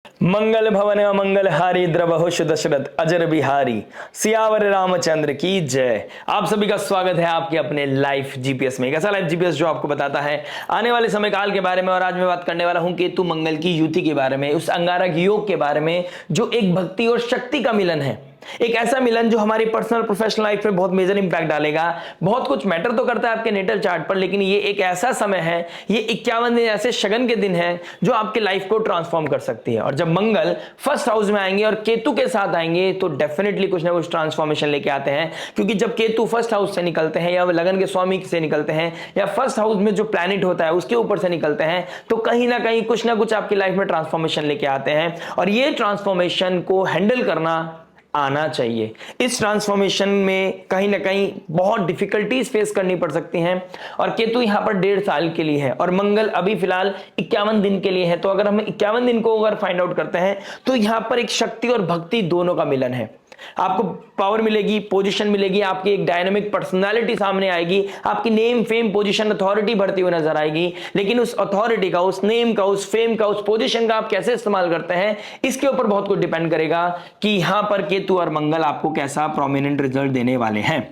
मंगल भवन मंगल हारी द्रवहुष दशरथ अजर बिहारी सियावर रामचंद्र की जय। आप सभी का स्वागत है आपके अपने लाइफ जीपीएस में। एक ऐसा लाइफ जीपीएस जो आपको बताता है आने वाले समय काल के बारे में। और आज मैं बात करने वाला हूं केतु मंगल की युति के बारे में, उस अंगारक योग के बारे में जो एक भक्ति और शक्ति का मिलन है। एक ऐसा मिलन जो हमारी पर्सनल प्रोफेशनल लाइफ में बहुत मेजर इंपैक्ट डालेगा। बहुत कुछ मैटर तो करता है आपके नेटल चार्ट पर, लेकिन ये एक ऐसा समय है, ये 51 दिन ऐसे शगन के दिन है जो आपके लाइफ को ट्रांसफॉर्म कर सकती है। और जब मंगल फर्स्ट हाउस में आएंगे और केतु के साथ आएंगे तो डेफिनेटली कुछ ना कुछ ट्रांसफॉर्मेशन लेके आते हैं। क्योंकि जब केतु फर्स्ट हाउस से निकलते हैं या लगन के स्वामी से निकलते हैं या फर्स्ट हाउस में जो प्लैनेट होता है उसके ऊपर से निकलते हैं तो कहीं ना कहीं कुछ ना कुछ आपकी लाइफ में ट्रांसफॉर्मेशन लेके आते हैं। और ये ट्रांसफॉर्मेशन को हैंडल करना आना चाहिए। इस ट्रांसफॉर्मेशन में कहीं ना कहीं बहुत डिफिकल्टीज फेस करनी पड़ सकती हैं। और केतु यहां पर 1.5 साल के लिए है और मंगल अभी फिलहाल 51 दिन के लिए है। तो अगर हम 51 दिन को अगर फाइंड आउट करते हैं तो यहां पर एक शक्ति और भक्ति दोनों का मिलन है। आपको पावर मिलेगी, पोजीशन मिलेगी, आपकी एक डायनामिक पर्सनालिटी सामने आएगी, आपकी नेम फेम पोजीशन अथॉरिटी बढ़ती हुई नजर आएगी। लेकिन उस अथॉरिटी का, उस नेम का, उस फेम का, उस पोजीशन का आप कैसे इस्तेमाल करते हैं इसके ऊपर बहुत कुछ डिपेंड करेगा कि यहां पर केतु और मंगल आपको कैसा प्रोमिनेंट रिजल्ट देने वाले हैं।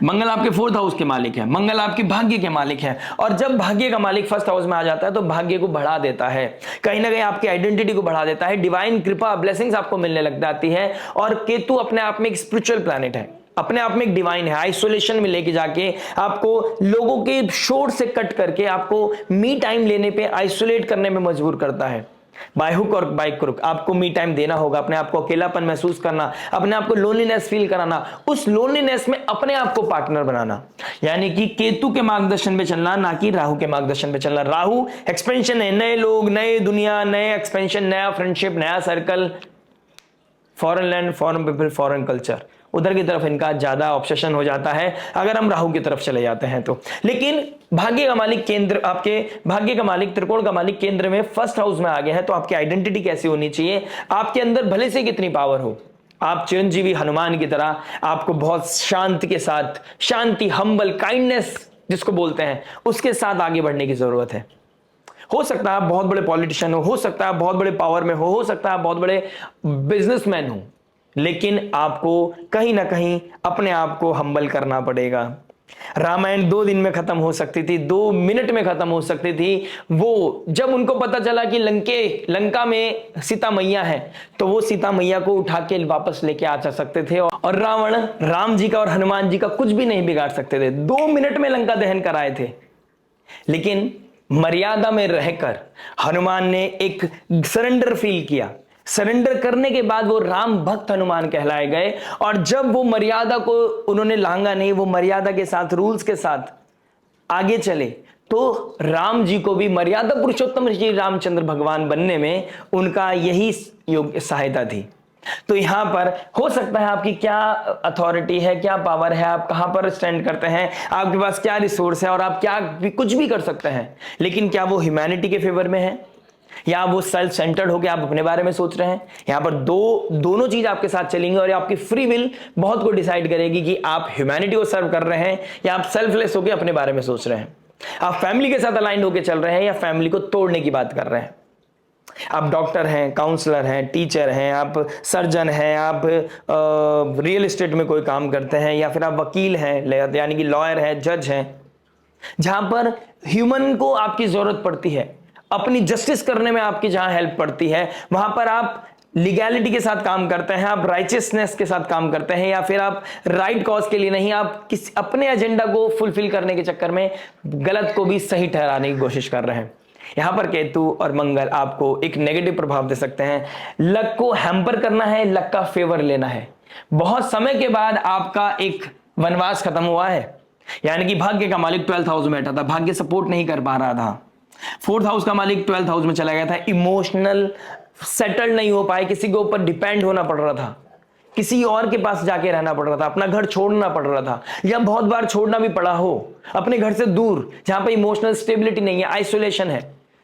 मंगल आपके 4th हाउस के मालिक है, मंगल आपकी भाग्य के मालिक है। और जब भाग्य का मालिक फर्स्ट हाउस में आ जाता है तो भाग्य को बढ़ा देता है, कहीं ना कहीं आपकी आइडेंटिटी को बढ़ा देता है। डिवाइन कृपा ब्लेसिंग्स आपको मिलने लग जाती है। और केतु अपने आप में एक स्पिरिचुअल प्लैनेट है, अपने आप में एक डिवाइन है। आइसोलेशन में लेके जाके आपको लोगों के शोर से कट करके आपको मी टाइम लेने पे आइसोलेट करने में मजबूर करता है। बाय हुक और बाय क्रुक आपको मी टाइम देना होगा, अपने आप को अकेलापन महसूस करना, अपने आप को लोनलीनेस फील कराना, उस लोनलीनेस में अपने आप को पार्टनर बनाना। यानी कि केतु के मार्गदर्शन पे चलना, ना कि राहु के मार्गदर्शन पे चलना। राहु एक्सपेंशन है, नए लोग, नए दुनिया, नए एक्सपेंशन, नया फ्रेंडशिप, नया circle, foreign land, foreign people, foreign culture, उधर की तरफ इनका ज्यादा ऑब्सेशन हो जाता है अगर हम राहु की तरफ चले जाते हैं तो। लेकिन भाग्य का मालिक केंद्र, आपके भाग्य का मालिक, त्रिकोण का मालिक केंद्र में फर्स्ट हाउस में आ गया है तो आपकी आइडेंटिटी कैसी होनी चाहिए? आपके अंदर भले से कितनी पावर हो, आप चिरंजीवी हनुमान की तरह आपको बहुत शांति के साथ, शांति, हम्बल, काइंडनेस जिसको बोलते हैं, उसके साथ आगे बढ़ने की जरूरत है। हो सकता है आप बहुत बड़े पॉलिटिशियन हो सकता है आप बहुत बड़े पावर में हो सकता है आप बहुत बड़े बिजनेसमैन हो, लेकिन आपको कहीं ना कहीं अपने आप को हम्बल करना पड़ेगा। रामायण 2 दिन में खत्म हो सकती थी, 2 मिनट में खत्म हो सकती थी। वो जब उनको पता चला कि लंका में सीता मैया है तो वो सीता मैया को उठा के वापस लेके आ जा सकते थे और रावण राम जी का और हनुमान जी का कुछ भी नहीं बिगाड़ सकते थे। 2 मिनट में लंका दहन कराए थे। लेकिन मर्यादा में रहकर हनुमान ने एक सरेंडर फील किया। सरेंडर करने के बाद वो राम भक्त हनुमान कहलाए गए। और जब वो मर्यादा को उन्होंने लांगा नहीं, वो मर्यादा के साथ, रूल्स के साथ आगे चले तो राम जी को भी मर्यादा पुरुषोत्तम श्री रामचंद्र भगवान बनने में उनका यही योग सहायता थी। तो यहां पर हो सकता है आपकी क्या अथॉरिटी है, क्या पावर है, आप कहां पर स्टैंड करते हैं, आपके पास क्या रिसोर्स है और आप क्या भी कुछ भी कर सकते हैं। लेकिन क्या वो ह्यूमैनिटी के फेवर में है या वो सेल्फ सेंटर्ड हो गया, आप अपने बारे में सोच रहे हैं? यहां पर दोनों चीज आपके साथ चलेंगी और आपकी फ्री विल बहुत को डिसाइड करेगी कि आप ह्यूमैनिटी को सर्व कर रहे हैं या आप सेल्फलेस होकर अपने बारे में सोच रहे हैं। आप फैमिली के साथ अलाइंड होकर चल रहे हैं या फैमिली को तोड़ने की बात कर रहे हैं। आप डॉक्टर हैं, काउंसलर हैं, टीचर हैं, आप सर्जन हैं, आप रियल एस्टेट में कोई काम करते हैं या फिर आप वकील हैं, यानी कि लॉयर हैं, जज हैं। जहां पर ह्यूमन को आपकी जरूरत पड़ती है, अपनी जस्टिस करने में आपकी जहां हेल्प पड़ती है, वहां पर आप लीगैलिटी के साथ काम करते हैं, आप राइचियसनेस के साथ काम करते हैं या फिर आप राइट कॉज के लिए नहीं, आप किसी अपने एजेंडा को फुलफिल करने के चक्कर में गलत को भी सही ठहराने की कोशिश कर रहे हैं। यहां पर केतु और मंगल आपको एक नेगेटिव प्रभाव दे सकते हैं। लक को हैम्पर करना है, लक का फेवर लेना है। बहुत समय के बाद आपका एक वनवास खत्म हुआ है, यानी कि भाग्य का मालिक 12th हाउस में बैठा था, भाग्य सपोर्ट नहीं कर पा रहा था। 4th हाउस का मालिक 12th हाउस में चला गया था, इमोशनल सेटल नहीं हो पाए, किसी के ऊपर डिपेंड होना पड़ रहा था, किसी और के पास जाके रहना पड़ रहा था, अपना घर छोड़ना पड़ रहा था या बहुत बार छोड़ना भी पड़ा हो, अपने घर से दूर, जहां पर इमोशनल स्टेबिलिटी नहीं है, आइसोलेशन है,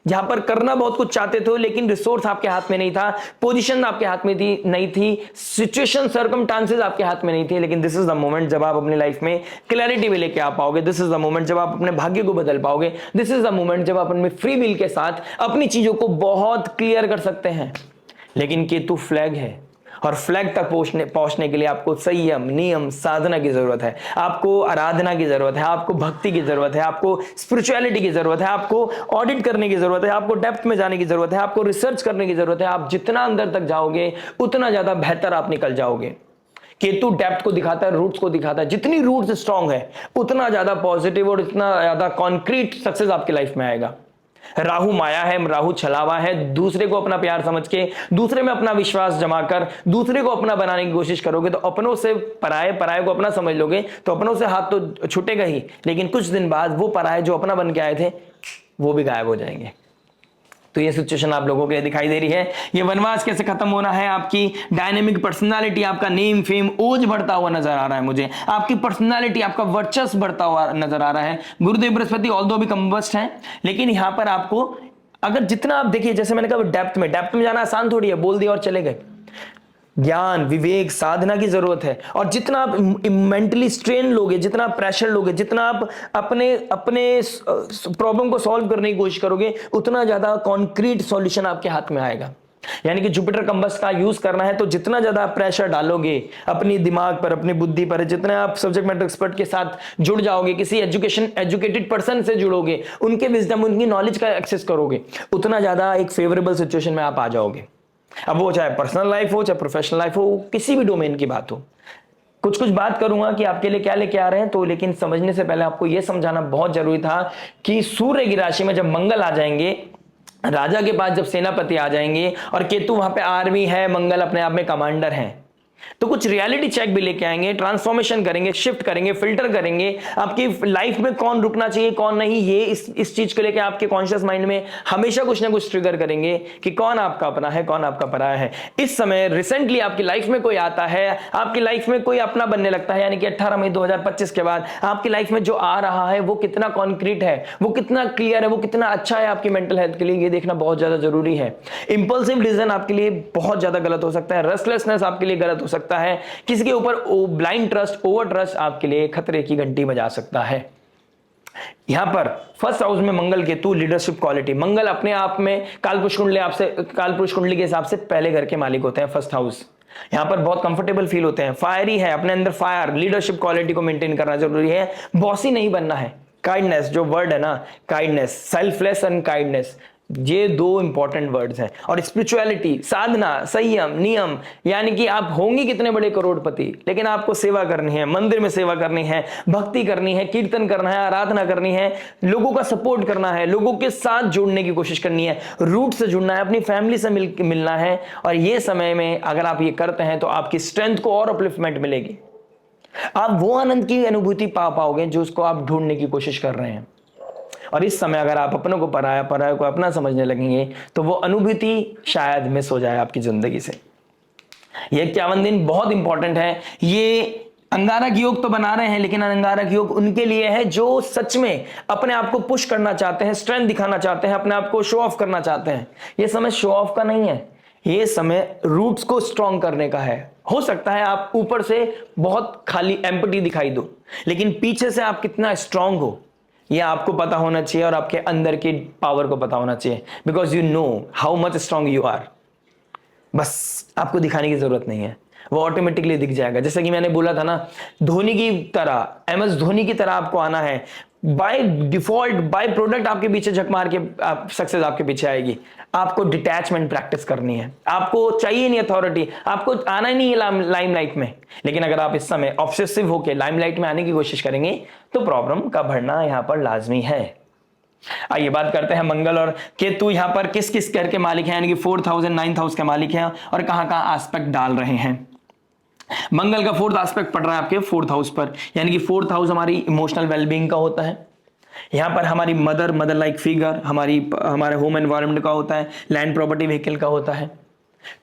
जहां पर करना बहुत कुछ चाहते थे लेकिन रिसोर्स आपके हाथ में नहीं था, पोजीशन आपके हाथ में थी नहीं थी, सिचुएशन सर्कमस्टांसेस आपके हाथ में नहीं थे, लेकिन दिस इज द मोमेंट जब आप अपनी लाइफ में क्लैरिटी भी लेके आ पाओगे। दिस इज द मोमेंट जब आप अपने भाग्य को बदल पाओगे। दिस इज द मोमेंट जब आप अपने फ्री विल के साथ अपनी चीजों को बहुत क्लियर कर सकते हैं। लेकिन केतु फ्लैग है और फ्लैग तक पहुंचने के लिए आपको संयम, नियम, साधना की जरूरत है, आपको आराधना की जरूरत है, आपको भक्ति की जरूरत है, आपको स्पिरिचुअलिटी की जरूरत है, आपको ऑडिट करने की जरूरत है, आपको डेप्थ में जाने की जरूरत है, आपको रिसर्च करने की जरूरत है। आप जितना अंदर तक जाओगे उतना ज्यादा बेहतर आप निकल जाओगे। केतु डेप्थ को दिखाता है, रूट्स को दिखाता है। जितनी रूट्स स्ट्रांग है उतना ज्यादा पॉजिटिव और इतना ज्यादा कॉन्क्रीट सक्सेस आपकी लाइफ में आएगा। राहु माया है, राहु छलावा है। दूसरे को अपना प्यार समझ के, दूसरे में अपना विश्वास जमाकर दूसरे को अपना बनाने की कोशिश करोगे तो अपनों से पराये, पराये को अपना समझ लोगे तो अपनों से हाथ तो छूटेगा ही, लेकिन कुछ दिन बाद वो पराये जो अपना बन के आए थे वो भी गायब हो जाएंगे। तो ये सिचुएशन आप लोगों के लिए दिखाई दे रही है। ये वनवास कैसे खत्म होना है, आपकी डायनेमिक पर्सनालिटी, आपका नेम फेम ओज बढ़ता हुआ नजर आ रहा है मुझे, आपकी पर्सनालिटी, आपका वर्चस्व बढ़ता हुआ नजर आ रहा है। गुरुदेव बृहस्पति ऑल्दो भी कंबस्ट है, लेकिन यहां पर आपको अगर जितना आप देखिए, जैसे मैंने कहा डेप्थ में जाना आसान थोड़ी है, बोल दिया और चले गए। ज्ञान, विवेक, साधना की जरूरत है। और जितना आप मेंटली स्ट्रेन लोगे, जितना आप प्रेशर लोगे, जितना आप अपने प्रॉब्लम को सॉल्व करने की कोशिश करोगे उतना ज्यादा कॉन्क्रीट सॉल्यूशन आपके हाथ में आएगा। यानी कि जुपिटर कंबस का यूज करना है तो जितना ज्यादा आप प्रेशर डालोगे अपनी दिमाग पर, अपनी बुद्धि पर, जितना आप सब्जेक्ट मैटर एक्सपर्ट के साथ जुड़ जाओगे, किसी एजुकेटेड पर्सन से जुड़ोगे, उनके विजडम, उनकी नॉलेज का एक्सेस करोगे, उतना ज्यादा एक फेवरेबल सिचुएशन में आप आ जाओगे। अब वो चाहे पर्सनल लाइफ हो, चाहे प्रोफेशनल लाइफ हो, किसी भी डोमेन की बात हो। कुछ बात करूंगा कि आपके लिए क्या लेके आ रहे हैं, तो लेकिन समझने से पहले आपको यह समझाना बहुत जरूरी था कि सूर्य की राशि में जब मंगल आ जाएंगे, राजा के पास जब सेनापति आ जाएंगे और केतु वहां पे आर्मी है, मंगल अपने आप में कमांडर है, तो कुछ रियलिटी चेक भी लेके आएंगे, ट्रांसफॉर्मेशन करेंगे, शिफ्ट करेंगे, फिल्टर करेंगे। आपकी लाइफ में कौन रुकना चाहिए, कौन नहीं, ये इस चीज को लेके आपके कॉन्शियस माइंड में हमेशा कुछ ना कुछ ट्रिगर करेंगे कि कौन आपका अपना है, कौन आपका पराया है। इस समय रिसेंटली आपकी लाइफ में कोई आता है, आपकी लाइफ में कोई अपना बनने लगता है, यानी कि 18 मई 2025 के बाद आपकी लाइफ में जो आ रहा है वो कितना कॉन्क्रीट है, वो कितना क्लियर है, वो कितना अच्छा है आपकी मेंटल हेल्थ के लिए, ये देखना बहुत ज्यादा जरूरी है। इंपल्सिव डिसीजन आपके लिए बहुत ज्यादा गलत हो सकता है, रेस्टलेसनेस आपके लिए गलत हो सकता है, किसी के ऊपर ब्लाइंड ट्रस्ट, ओवर ट्रस्ट आपके लिए खतरे की घंटी बजा सकता है। यहां पर फर्स्ट हाउस में मंगल केतु, लीडरशिप क्वालिटी। मंगल अपने आप में कालपुरुष कुंडली के हिसाब से पहले घर के मालिक होते हैं, फर्स्ट हाउस। यहां पर बहुत कंफर्टेबल फील होते हैं, फायरी है, अपने अंदर फायर, लीडरशिप क्वालिटी को मेंटेन करना जरूरी है, बॉसी नहीं बनना है। काइंडनेस जो वर्ड है ना, काइंडनेस, सेल्फलेस एंड काइंडनेस, ये दो इंपॉर्टेंट वर्ड्स हैं। और स्पिरिचुअलिटी, साधना, संयम, नियम, यानी कि आप होंगे कितने बड़े करोड़पति, लेकिन आपको सेवा करनी है, मंदिर में सेवा करनी है, भक्ति करनी है, कीर्तन करना है, आराधना करनी है, लोगों का सपोर्ट करना है, लोगों के साथ जुड़ने की कोशिश करनी है, रूट से जुड़ना है, अपनी फैमिली से मिलना है। और ये समय में अगर आप ये करते हैं तो आपकी स्ट्रेंथ को और अपलिफ्टमेंट मिलेगी, आप वो आनंद की अनुभूति पा पाओगे जो उसको आप ढूंढने की कोशिश कर रहे हैं। और इस समय अगर आप अपनों को पराया को अपना समझने लगेंगे तो वो अनुभूति शायद मिस हो जाए आपकी जिंदगी से। ये 51 दिन बहुत इंपॉर्टेंट है। ये अंगारक योग तो बना रहे हैं, लेकिन अंगारक योग उनके लिए है जो सच में अपने आप को पुश करना चाहते हैं, स्ट्रेंथ दिखाना चाहते हैं, अपने आप को शो ऑफ करना चाहते हैं। ये समय शो ऑफ का नहीं है, ये समय रूट्स को स्ट्रॉन्ग करने का है। हो सकता है आप ऊपर से बहुत खाली एम्पटी दिखाई दो, लेकिन पीछे से आप कितना स्ट्रांग हो ये आपको पता होना चाहिए और आपके अंदर की पावर को पता होना चाहिए, because you know how much strong you are. बस आपको दिखाने की जरूरत नहीं है, वो ऑटोमेटिकली दिख जाएगा। जैसे कि मैंने बोला था ना, धोनी की तरह, MS धोनी की तरह आपको आना है। बाय डिफॉल्ट, बाय प्रोडक्ट आपके पीछे झक मार के सक्सेस आपके पीछे आएगी। आपको डिटैचमेंट प्रैक्टिस करनी है, आपको चाहिए नहीं अथॉरिटी, आपको आना ही नहीं है लाइमलाइट में। लेकिन अगर आप इस समय ऑब्सेसिव होकर लाइमलाइट में आने की कोशिश करेंगे तो प्रॉब्लम का बढ़ना यहां पर लाजमी है। आइए बात करते हैं मंगल और केतु यहां पर किस किस घर के मालिक हैं, यानी कि 4th house and 9th house के मालिक हैं और कहां कहां एस्पेक्ट डाल रहे हैं। मंगल का 4th एस्पेक्ट पड़ रहा है आपके 4th हाउस पर, यानी कि 4th हाउस हमारी इमोशनल वेलबींग का होता है। यहां पर हमारी मदर लाइक फिगर, हमारे होम एनवायरनमेंट का होता है, लैंड प्रॉपर्टी व्हीकल का होता है।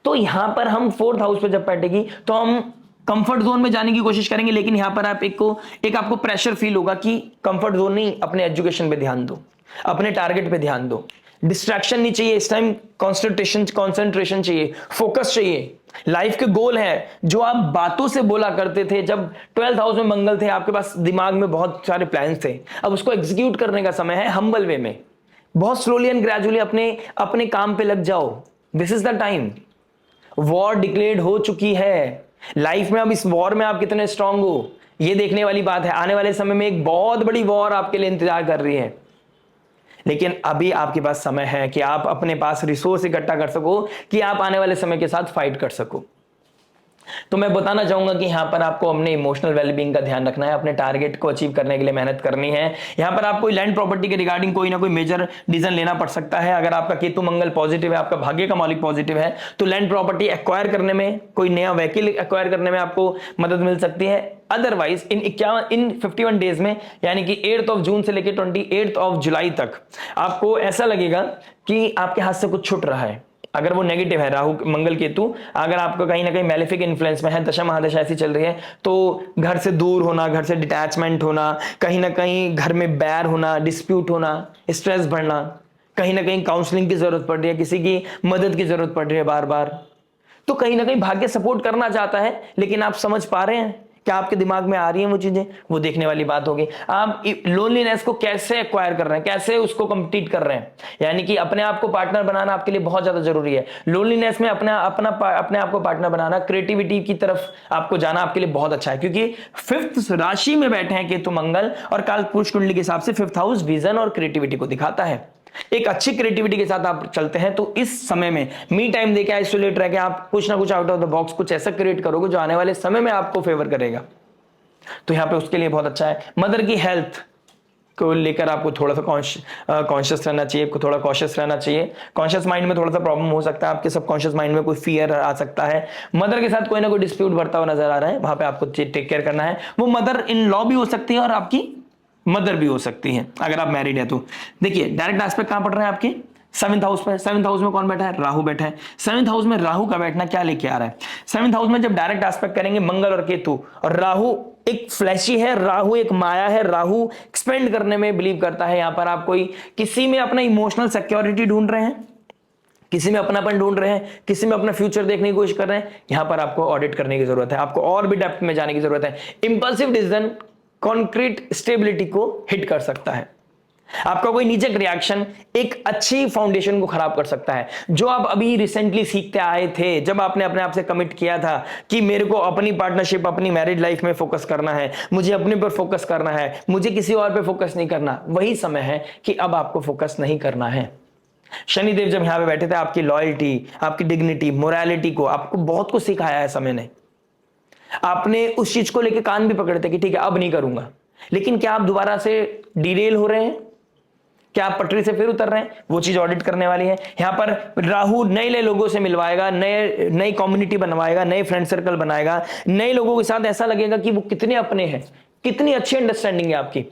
तो यहां पर हम 4th हाउस पे जब बैठेगी तो हम कंफर्ट जोन में जाने की कोशिश करेंगे, लेकिन यहां पर आपको प्रेशर फील होगा कि कंफर्ट जोन नहीं, अपने एजुकेशन पे ध्यान दो, अपने टारगेट पे ध्यान दो। डिस्ट्रैक्शन नहीं चाहिए इस टाइम, कंसंट्रेशन चाहिए, फोकस चाहिए। लाइफ के गोल है जो आप बातों से बोला करते थे, जब 12th हाउस में मंगल थे, आपके पास दिमाग में बहुत सारे प्लान्स थे, अब उसको एग्जीक्यूट करने का समय है हम्बल वे में। बहुत स्लोली एंड ग्रेजुअली अपने अपने काम पे लग जाओ। This is the time. War declared हो चुकी है लाइफ में। अब इस वॉर में आप कितने स्ट्रांग हो ये देखने वाली बात है। आने वाले समय में एक बहुत बड़ी वॉर आपके लिए इंतजार कर रही है, लेकिन अभी आपके पास समय है कि आप अपने पास रिसोर्स इकट्ठा कर सको कि आप आने वाले समय के साथ फाइट कर सको। तो मैं बताना चाहूंगा कि यहां पर आपको अपने इमोशनल वेलबींग का ध्यान रखना है, अपने टारगेट को अचीव करने के लिए मेहनत करनी है। यहां पर आपको लैंड प्रॉपर्टी के रिगार्डिंग कोई ना कोई मेजर डिसीजन लेना पड़ सकता है। अगर आपका केतु मंगल पॉजिटिव है, आपका भाग्य का मालिक पॉजिटिव है, तो लैंड प्रॉपर्टी एक्वायर करने में, कोई नया व्हीकल एक्वायर करने में आपको मदद मिल सकती है। अदरवाइज इन 51 डेज में, यानी कि 8th ऑफ जून से लेकर 28th ऑफ जुलाई तक आपको ऐसा लगेगा कि आपके हाथ से कुछ छूट रहा है। अगर वो नेगेटिव है, राहु मंगल केतु अगर आपको कहीं ना कहीं मैलेफिक इन्फ्लुएंस में है, दशा महादशा ऐसी चल रही है, तो घर से दूर होना, घर से डिटैचमेंट होना, कहीं ना कहीं घर में बैर होना, डिस्प्यूट होना, स्ट्रेस बढ़ना, कहीं ना कहीं काउंसलिंग की जरूरत पड़ रही है, किसी की मदद की जरूरत पड़ रही है बार बार, तो कहीं ना कहीं भाग्य सपोर्ट करना चाहता है, लेकिन आप समझ पा रहे हैं क्या आपके दिमाग में आ रही है वो चीजें, वो देखने वाली बात होगी। आप लोनलीनेस को कैसे एक्वायर कर रहे हैं, कैसे उसको कंप्लीट कर रहे हैं, यानी कि अपने आप को पार्टनर बनाना आपके लिए बहुत ज्यादा जरूरी है। लोनलीनेस में अपने आप को पार्टनर बनाना, क्रिएटिविटी की तरफ आपको जाना आपके लिए बहुत अच्छा है, क्योंकि 5th राशि में बैठे हैं केतु मंगल, और कालपुरुष कुंडली के हिसाब से 5th हाउस विजन और क्रिएटिविटी को दिखाता है। एक अच्छी क्रिएटिविटी के साथ आप चलते हैं तो इस समय में मी टाइम देके, आइसोलेट रह के आप कुछ ना कुछ आउट ऑफ द बॉक्स कुछ ऐसा क्रिएट करोगे जो आने वाले समय में आपको फेवर करेगा। तो यहां पे उसके लिए बहुत अच्छा है। मदर की हेल्थ को लेकर आपको थोड़ा सा कॉन्शियस रहना चाहिए, आपको थोड़ा कॉशियस रहना चाहिए। कॉन्शियस माइंड में थोड़ा सा प्रॉब्लम हो सकता है, आपके सबकॉन्शियस माइंड में कोई फियर आ सकता है, मदर के साथ कोई ना कोई डिस्प्यूट बढ़ता हुआ नजर आ रहा है, वहां पे आपको टेक केयर करना है। वो मदर इन लॉ भी हो सकती है और आपकी मदर भी हो सकती है अगर आप मैरिड है तो। देखिए डायरेक्ट एस्पेक्ट कहां पड़ रहा है आपके 7th हाउस में। 7th हाउस में कौन बैठा है, राहु बैठा है। 7th हाउस में राहु का बैठना क्या लेके आ रहा है, 7th हाउस में जब डायरेक्ट एस्पेक्ट करेंगे मंगल और केतु, और राहु एक फ्लैशी है, राहु एक माया है, राहु एक्सपेंड करने में बिलीव करता है। यहां पर आप कोई किसी में अपना इमोशनल सिक्योरिटी ढूंढ रहे हैं, किसी में अपनापन ढूंढ रहे हैं, किसी में अपना फ्यूचर देखने की कोशिश कर रहे हैं, यहां पर आपको ऑडिट करने की जरूरत है, आपको और भी डेप्थ में जाने की जरूरत है। इंपल्सिव डिसीजन कॉन्क्रीट स्टेबिलिटी को हिट कर सकता है। आपका कोई निजक रिएक्शन एक अच्छी फाउंडेशन को खराब कर सकता है। जो आप अभी रिसेंटली सीखते आए थे, जब आपने अपने आप से कमिट किया था कि मेरे को अपनी पार्टनरशिप, अपनी मैरिज लाइफ में फोकस करना है, मुझे अपने पर फोकस करना है, मुझे किसी और पे फोकस नहीं करना, वही समय है कि अब आपको फोकस नहीं करना है। शनिदेव जब यहां पे बैठे थे, आपकी लॉयल्टी, आपकी डिग्निटी, मोरालिटी को आपको बहुत कुछ सिखाया है समय ने। आपने उस चीज को लेकर कान भी पकड़े थे कि ठीक है अब नहीं करूंगा, लेकिन क्या आप दोबारा से डिरेल हो रहे हैं, क्या आप पटरी से फिर उतर रहे हैं, वो चीज ऑडिट करने वाली है। यहां पर राहु नए लोगों से मिलवाएगा, नई कम्युनिटी बनवाएगा, नए फ्रेंड सर्कल बनाएगा, नए लोगों के साथ ऐसा लगेगा कि वो कितने अपने हैं, कितनी अच्छी अंडरस्टैंडिंग है आपकी।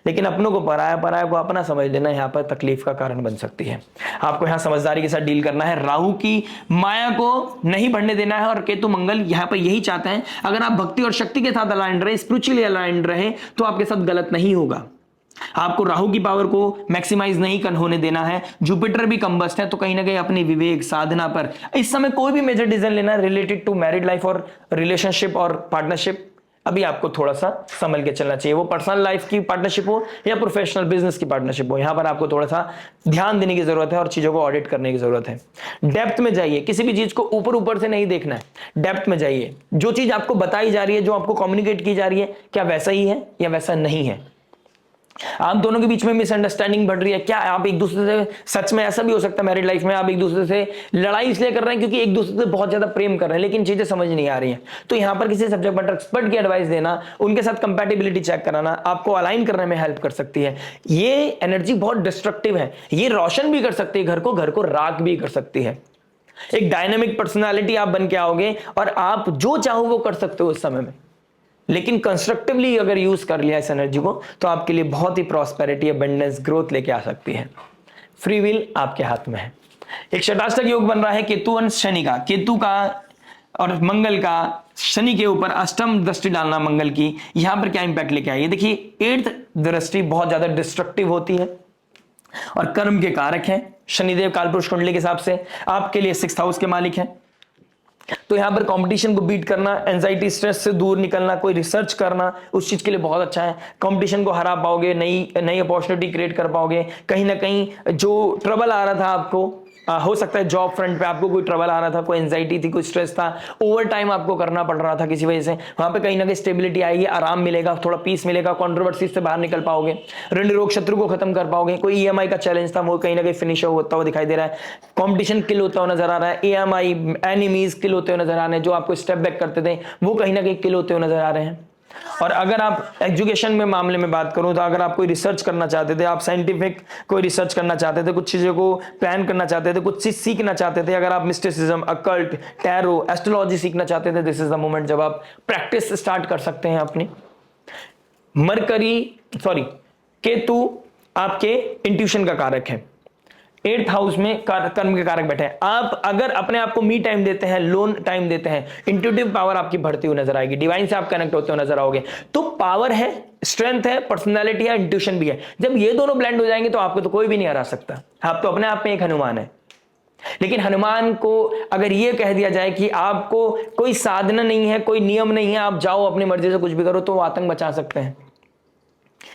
लेकिन अपनों को पराया, पराया को अपना समझ लेना यहां पर तकलीफ का कारण बन सकती है। आपको यहां समझदारी के साथ डील करना है, राहु की माया को नहीं बढ़ने देना है, और केतु मंगल यहां पर यही चाहते हैं। अगर आप भक्ति और शक्ति के साथ अलाइंड रहे, स्पिरिचुअली अलाइंड रहे, तो आपके साथ गलत नहीं होगा। आपको राहु की पावर को मैक्सिमाइज नहीं होने देना है। जुपिटर भी कंबस्ट है, तो कहीं ना कहीं अपनी विवेक साधना पर इस समय कोई भी मेजर डिसीजन लेना रिलेटेड टू मैरिड लाइफ और रिलेशनशिप और पार्टनरशिप, अभी आपको थोड़ा सा संभल के चलना चाहिए। वो पर्सनल लाइफ की पार्टनरशिप हो या प्रोफेशनल बिजनेस की पार्टनरशिप हो, यहां पर आपको थोड़ा सा ध्यान देने की जरूरत है और चीजों को ऑडिट करने की जरूरत है। डेप्थ में जाइए, किसी भी चीज को ऊपर ऊपर से नहीं देखना है, डेप्थ में जाइए। जो चीज आपको बताई जा रही है, जो आपको कम्युनिकेट की जा रही है, क्या वैसा ही है या वैसा नहीं है। आप दोनों के बीच में मिसअंडरस्टैंडिंग बढ़ रही है, क्या आप एक दूसरे से, सच में ऐसा भी हो सकता है मैरिड लाइफ में आप एक दूसरे से लड़ाई इसलिए कर रहे हैं क्योंकि एक दूसरे से बहुत ज्यादा प्रेम कर रहे हैं, लेकिन चीजें समझ नहीं आ रही हैं। तो यहां पर किसी सब्जेक्ट मैटर एक्सपर्ट की एडवाइस देना, उनके साथ कंपैटिबिलिटी चेक कराना आपको अलाइन करने में हेल्प कर सकती है। ये एनर्जी बहुत डिस्ट्रक्टिव है, ये रोशन भी कर सकती है घर को राख भी कर सकती है। एक डायनेमिक पर्सनालिटी आप बन के आओगे और आप जो चाहो वो कर सकते हो उस समय में, लेकिन कंस्ट्रक्टिवली अगर यूज कर लिया इस एनर्जी को तो आपके लिए बहुत ही प्रॉस्पेरिटी, अबंडेंस, ग्रोथ लेके आ सकती है। फ्री विल आपके हाथ में है। एक षटाष्टक योग बन रहा है केतु और शनि का, केतु का और मंगल का, शनि के ऊपर अष्टम दृष्टि डालना मंगल की, यहां पर क्या इंपैक्ट लेके आई है। देखिए 8th दृष्टि बहुत ज्यादा डिस्ट्रक्टिव होती है और कर्म के कारक है। शनिदेव कालपुरुष कुंडली के हिसाब से आपके लिए 6th हाउस के मालिक हैं। तो यहां पर कंपटीशन को बीट करना, एंजाइटी स्ट्रेस से दूर निकलना, कोई रिसर्च करना, उस चीज के लिए बहुत अच्छा है। कंपटीशन को हरा पाओगे, नई नई अपॉर्चुनिटी क्रिएट कर पाओगे। कहीं ना कहीं जो ट्रबल आ रहा था आपको, हो सकता है जॉब फ्रंट पे आपको कोई ट्रबल आ रहा था, कोई एंजाइटी थी, कोई स्ट्रेस था, ओवर टाइम आपको करना पड़ रहा था किसी वजह से, वहां पे कहीं ना कहीं स्टेबिलिटी आएगी, आराम मिलेगा, थोड़ा पीस मिलेगा, कंट्रोवर्सी से बाहर निकल पाओगे, ऋण रोग शत्रु को खत्म कर पाओगे। कोई ईएमआई का चैलेंज था वो कहीं ना कहीं फिनिश होता हुआ दिखाई दे रहा है। कंपटीशन किल होता हुआ नजर आ रहा है, ईएमआई एनिमीज किल होते हुए नजर आ रहे हैं, जो आपको स्टेप बैक करते थे वो कहीं ना कहीं किल होते हुए नजर आ रहे हैं। और अगर आप एजुकेशन में मामले में बात करूं तो अगर आप कोई रिसर्च करना चाहते थे, आप साइंटिफिक कोई रिसर्च करना चाहते थे, कुछ चीजों को प्लान करना चाहते थे, कुछ चीज सीखना चाहते थे, अगर आप मिस्टिसिज्म, अकल्ट, टैरो, एस्ट्रोलॉजी सीखना चाहते थे, दिस इज द मोमेंट जब आप प्रैक्टिस स्टार्ट कर सकते हैं अपनी। केतु आपके इंट्यूशन का कारक है, 8th हाउस में कर्म के कारक बैठे हैं। आप अगर अपने आप को मी टाइम देते हैं, लोन टाइम देते हैं, इंट्यूटिव पावर आपकी बढ़ती हुई नजर आएगी, डिवाइन से आप कनेक्ट होते हुए नजर आओगे। तो पावर है, स्ट्रेंथ है, पर्सनैलिटी है, इंट्यूशन भी है। जब ये दोनों ब्लेंड हो जाएंगे तो आपको तो कोई भी नहीं हरा सकता। आप तो अपने आप में एक हनुमान है। लेकिन हनुमान को अगर यह कह दिया जाए कि आपको कोई साधना नहीं है, कोई नियम नहीं है, आप जाओ अपनी मर्जी से कुछ भी करो, तो वो आतंक मचा सकते हैं।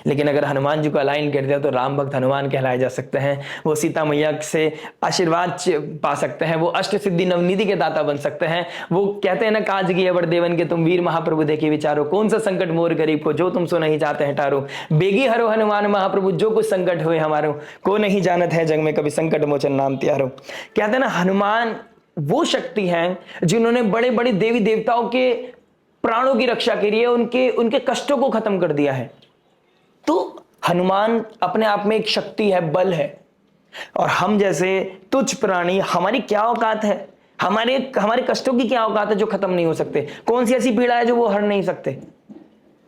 लेकिन अगर हनुमान जी को अलाइन कर दिया तो राम भक्त हनुमान कहलाए जा सकते हैं। वो सीता मैया से आशीर्वाद पा सकते हैं, वो अष्ट सिद्धि नवनिधि के दाता बन सकते हैं। वो कहते हैं ना, काज की अवर देवन के तुम वीर महाप्रभु देखे विचारो, कौन सा संकट मोर गरीब को जो तुम सो नहीं चाहते हैं टारो, बेगी हरो हनुमान महाप्रभु जो कुछ संकट हुए हमारो, को नहीं जानत है जग में कभी संकट मोचन नाम त्यारो। कहते हैं ना, हनुमान वो शक्ति है जिन्होंने बड़े बड़े देवी देवताओं के प्राणों की रक्षा के लिए उनके कष्टों को खत्म कर दिया है। तो हनुमान अपने आप में एक शक्ति है, बल है। और हम जैसे तुच्छ प्राणी, हमारी क्या औकात है, हमारे कष्टों की क्या औकात है जो खत्म नहीं हो सकते? कौन सी ऐसी पीड़ा है जो वो हर नहीं सकते?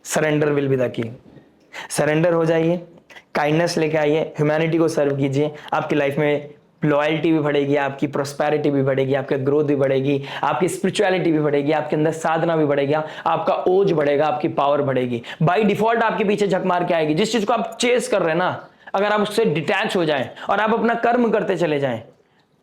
Surrender will be the key. Surrender हो जाइए, काइंडनेस लेके आइए, ह्यूमैनिटी को सर्व कीजिए, आपकी लाइफ में लॉयल्टी भी बढ़ेगी, आपकी प्रोस्पेरिटी भी बढ़ेगी, आपकी ग्रोथ भी बढ़ेगी, आपकी स्पिरिचुअलिटी भी बढ़ेगी, आपके अंदर साधना भी बढ़ेगी, आपका ओज बढ़ेगा, आपकी पावर बढ़ेगी। बाय डिफॉल्ट आपके पीछे झक मार के आएगी। जिस चीज को आप चेस कर रहे हैं ना, अगर आप उससे डिटैच हो जाएं और आप अपना कर्म करते चले जाएं,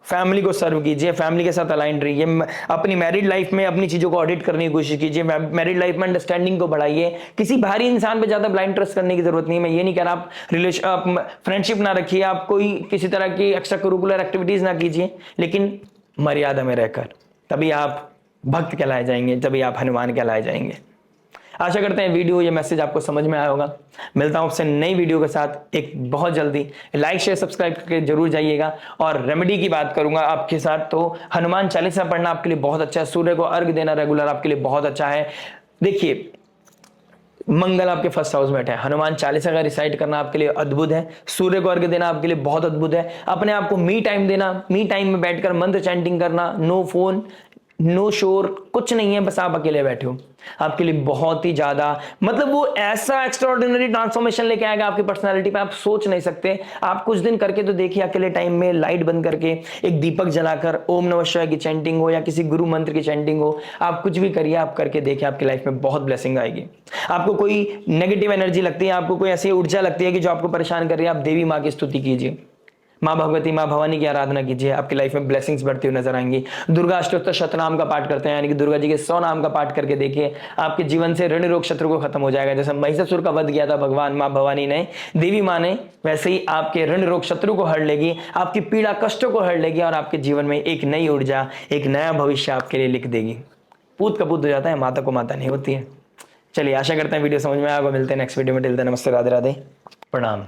फैमिली को सर्व कीजिए, फैमिली के साथ अलाइन रहिए, अपनी मैरिड लाइफ में अपनी चीजों को ऑडिट करने की कोशिश कीजिए, मैरिड लाइफ में अंडरस्टैंडिंग को बढ़ाइए। किसी बाहरी इंसान पे ज्यादा ब्लाइंड ट्रस्ट करने की जरूरत नहीं है। मैं ये नहीं कह रहा आप फ्रेंडशिप ना रखिए, आप कोई किसी तरह की एक्स्ट्रा करिकुलर एक्टिविटीज ना कीजिए, लेकिन मर्यादा में रहकर, तभी आप भक्त कहलाए जाएंगे, तभी आप हनुमान कहलाए जाएंगे। आशा करते हैं वीडियो, ये मैसेज आपको समझ में आया होगा। मिलता हूं आपसे नई वीडियो के साथ एक बहुत जल्दी। लाइक शेयर सब्सक्राइब करके जरूर जाइएगा। और रेमेडी की बात करूंगा आपके साथ, तो हनुमान चालीसा पढ़ना आपके लिए बहुत अच्छा है, सूर्य को अर्घ देना रेगुलर आपके लिए बहुत अच्छा है। देखिए, मंगल आपके 1st हाउस में बैठे हैं, हनुमान चालीसा का रिसाइट करना आपके लिए अद्भुत है, सूर्य को अर्घ देना आपके लिए बहुत अद्भुत है। अपने आप को मी टाइम देना, मी टाइम में बैठकर मंत्र चैंटिंग करना, नो फोन, नो शोर, कुछ नहीं है, बस आप अकेले बैठे हो, आपके लिए बहुत ही ज्यादा, मतलब वो ऐसा एक्स्ट्राऑर्डिनरी ट्रांसफॉर्मेशन लेके आएगा आपकी पर्सनालिटी पे, आप सोच नहीं सकते। आप कुछ दिन करके तो देखिए, अकेले टाइम में लाइट बंद करके एक दीपक जलाकर ओम नमः शिवाय की चैंटिंग हो या किसी गुरु मंत्र की चैंटिंग हो, आप कुछ भी करिए, आप करके देखिए, आपकी लाइफ में बहुत ब्लेसिंग आएगी। आपको कोई नेगेटिव एनर्जी लगती है, आपको कोई ऐसी ऊर्जा लगती है कि जो आपको परेशान कर रही है, आप देवी माँ की स्तुति कीजिए, माँ भगवती, माँ भवानी की आराधना कीजिए, आपकी लाइफ में ब्लेसिंग्स बढ़ती हुई नजर आएंगी। दुर्गा अष्टोत्तर शतनाम का पाठ करते हैं, यानी कि दुर्गा जी के 100 नाम का पाठ करके देखिए, आपके जीवन से ऋण रोग शत्रु को खत्म हो जाएगा। जैसे महिषासुर का वध किया था भगवान माँ भवानी ने, देवी माँ ने, वैसे ही आपके ऋण रोग शत्रु को हर लेगी, आपकी पीड़ा कष्टों को हर लेगी और आपके जीवन में एक नई ऊर्जा, एक नया भविष्य आपके लिए लिख देगी। पूत कपूत हो जाता है, माता को माता नहीं होती है। चलिए, आशा करते हैं वीडियो समझ में आएगा। मिलते हैं नेक्स्ट वीडियो में। टिल देन नमस्ते, राधे राधे, प्रणाम।